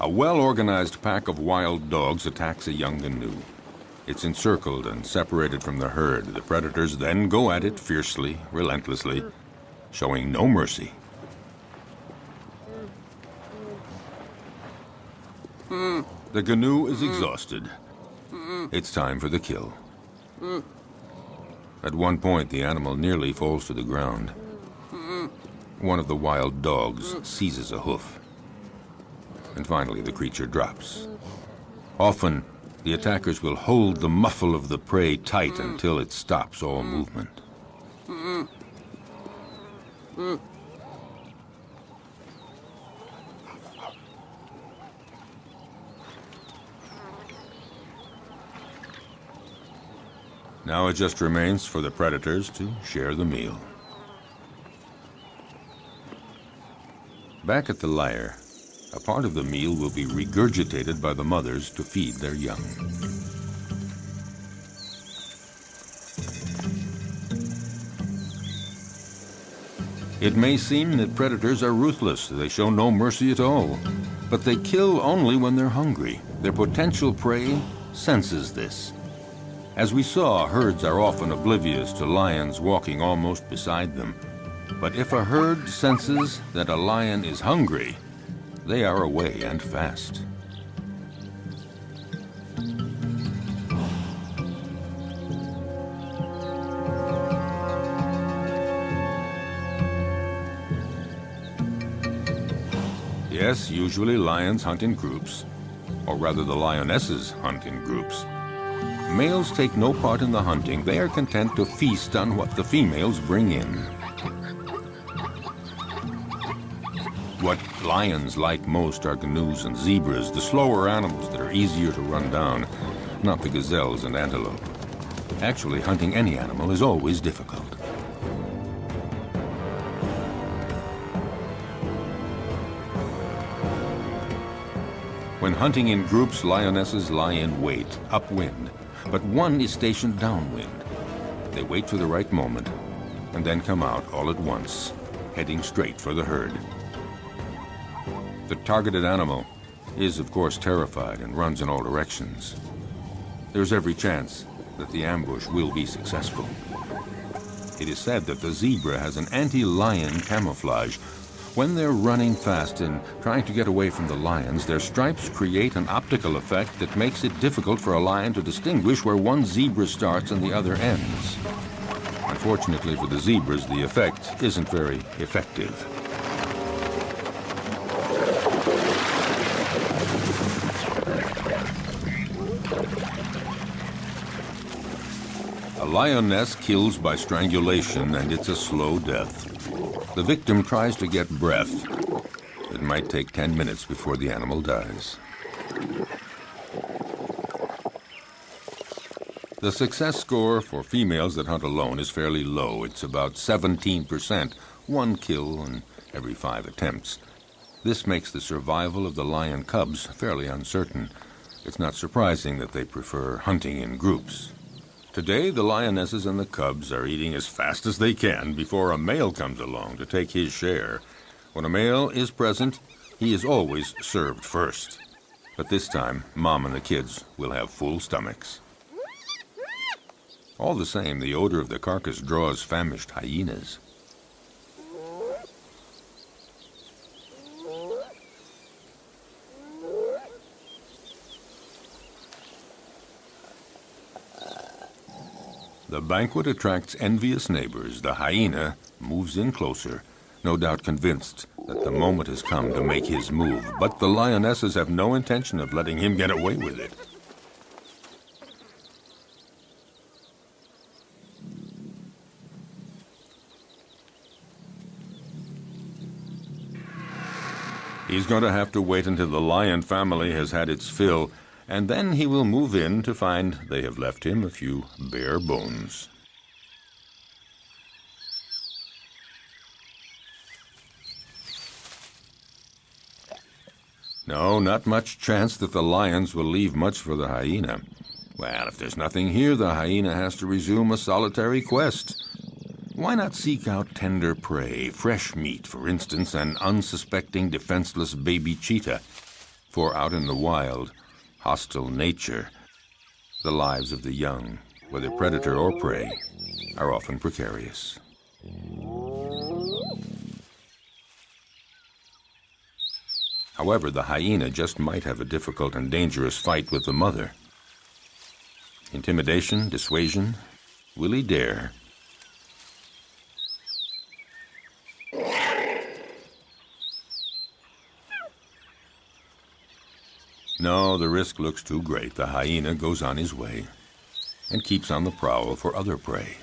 A well-organized pack of wild dogs attacks a young gnu. It's encircled and separated from the herd. The predators then go at it fiercely, relentlessly, showing no mercy. The gnu is exhausted. It's time for the kill. At one point, the animal nearly falls to the ground. One of the wild dogs seizes a hoof. And finally, the creature drops. Often, the attackers will hold the muffle of the prey tight until it stops all movement. Now it just remains for the predators to share the meal. Back at the lair, a part of the meal will be regurgitated by the mothers to feed their young. It may seem that predators are ruthless. They show no mercy at all. But they kill only when they're hungry. Their potential prey senses this. As we saw, herds are often oblivious to lions walking almost beside them. But if a herd senses that a lion is hungry, they are away and fast. Yes, usually lions hunt in groups, or rather the lionesses hunt in groups. Males take no part in the hunting. They are content to feast on what the females bring in. What lions like most are gnus and zebras, the slower animals that are easier to run down, not the gazelles and antelope. Actually, hunting any animal is always difficult. When hunting in groups, lionesses lie in wait, upwind, but one is stationed downwind. They wait for the right moment and then come out all at once, heading straight for the herd. The targeted animal is, of course, terrified and runs in all directions. There's every chance that the ambush will be successful. It is said that the zebra has an anti-lion camouflage. When they're running fast and trying to get away from the lions, their stripes create an optical effect that makes it difficult for a lion to distinguish where one zebra starts and the other ends. Unfortunately for the zebras, the effect isn't very effective. A lioness kills by strangulation, and it's a slow death. The victim tries to get breath. It might take 10 minutes before the animal dies. The success score for females that hunt alone is fairly low. It's about 17%, one kill in every 5 attempts. This makes the survival of the lion cubs fairly uncertain. It's not surprising that they prefer hunting in groups. Today, the lionesses and the cubs are eating as fast as they can before a male comes along to take his share. When a male is present, he is always served first. But this time, Mom and the kids will have full stomachs. All the same, the odor of the carcass draws famished hyenas. The banquet attracts envious neighbors. The hyena moves in closer, no doubt convinced that the moment has come to make his move. But the lionesses have no intention of letting him get away with it. He's going to have to wait until the lion family has had its fill, and then he will move in to find they have left him a few bare bones. No, not much chance that the lions will leave much for the hyena. Well, if there's nothing here, the hyena has to resume a solitary quest. Why not seek out tender prey, fresh meat, for instance, an unsuspecting, defenseless baby cheetah? For out in the wild, hostile nature, the lives of the young, whether predator or prey, are often precarious. However, the hyena just might have a difficult and dangerous fight with the mother. Intimidation, dissuasion, will he dare? No, the risk looks too great. The hyena goes on his way and keeps on the prowl for other prey.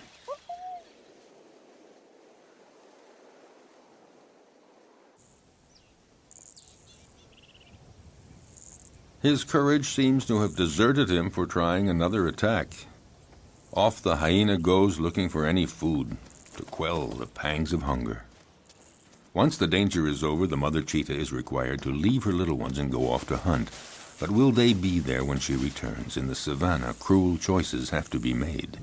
His courage seems to have deserted him for trying another attack. Off the hyena goes looking for any food to quell the pangs of hunger. Once the danger is over, the mother cheetah is required to leave her little ones and go off to hunt. But will they be there when she returns? In the savannah, cruel choices have to be made.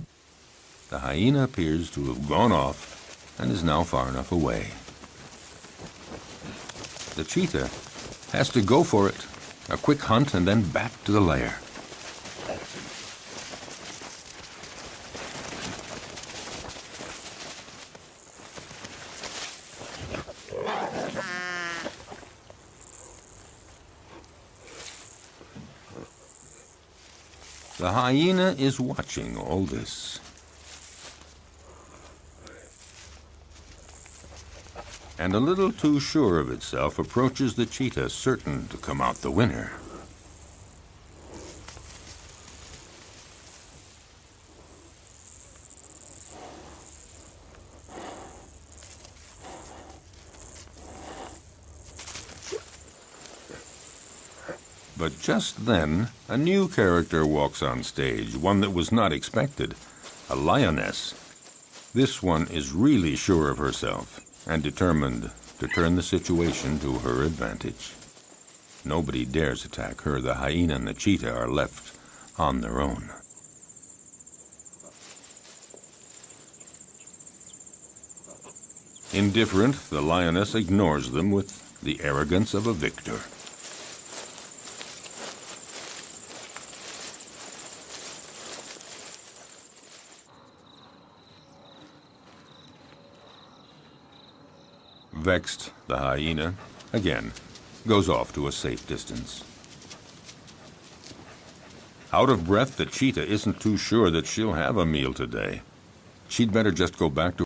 The hyena appears to have gone off and is now far enough away. The cheetah has to go for it. A quick hunt and then back to the lair. The hyena is watching all this. And a little too sure of itself approaches the cheetah, certain to come out the winner. But just then, a new character walks on stage, one that was not expected, a lioness. This one is really sure of herself and determined to turn the situation to her advantage. Nobody dares attack her. The hyena and the cheetah are left on their own. Indifferent, the lioness ignores them with the arrogance of a victor. Vexed, the hyena, again, goes off to a safe distance. Out of breath, the cheetah isn't too sure that she'll have a meal today. She'd better just go back to